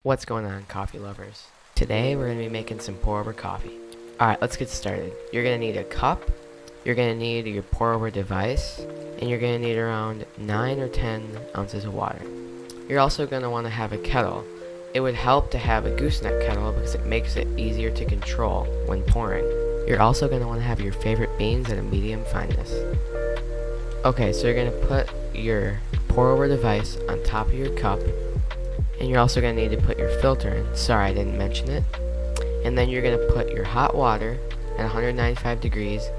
What's going on, coffee lovers? Today we're going to be making some pour over coffee. Alright, let's get started. You're going to need a cup, you're going to need your pour over device, and you're going to need around 9 or 10 ounces of water. You're also going to want to have a kettle. It would help to have a gooseneck kettle because it makes it easier to control when pouring. You're also going to want to have your favorite beans at a medium fineness. Okay, so you're going to put your pour over device on top of your cup. And you're also going to need to put your filter in. Sorry, I didn't mention it. And then you're going to put your hot water at 195 degrees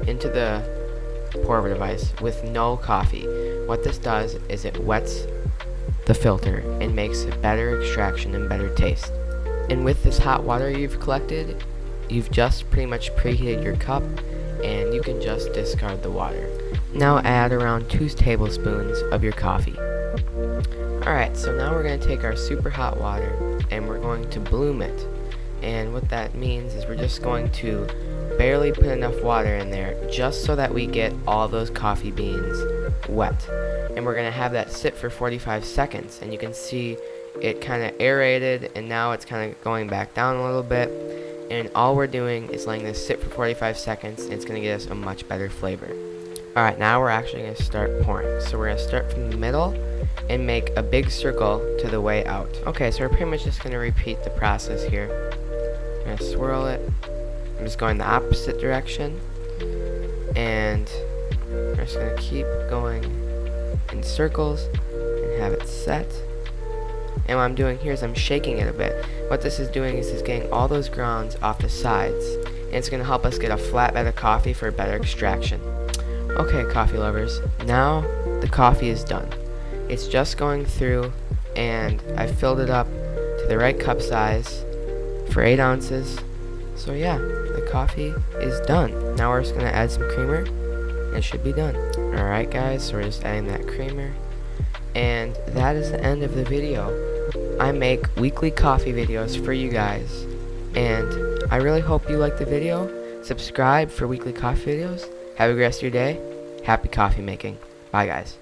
into the pour over device with no coffee. What this does is it wets the filter and makes a better extraction and better taste. And with this hot water you've collected, you've just pretty much preheated your cup and you can just discard the water. Now add around 2 tablespoons of your coffee. Alright, so now we're going to take our super hot water and we're going to bloom it. And what that means is we're just going to barely put enough water in there just so that we get all those coffee beans wet. And we're going to have that sit for 45 seconds. And you can see it kind of aerated and now it's kind of going back down a little bit. And all we're doing is letting this sit for 45 seconds and it's going to get us a much better flavor. Alright, now we're actually going to start pouring. So we're going to start from the middle and make a big circle to the way out. Okay, so we're pretty much just going to repeat the process here. I'm going to swirl it. I'm just going the opposite direction. And we're just going to keep going in circles and have it set. And what I'm doing here is I'm shaking it a bit. What this is doing is it's getting all those grounds off the sides. And it's going to help us get a flat bed of coffee for a better extraction. Okay, coffee lovers, now the coffee is done. It's just going through and I filled it up to the right cup size for 8 ounces. So yeah, the coffee is done. Now we're just going to add some creamer and it should be done. Alright guys, so we're just adding that creamer. And that is the end of the video. I make weekly coffee videos for you guys. And I really hope you liked the video. Subscribe for weekly coffee videos. Have a great rest of your day. Happy coffee making. Bye guys.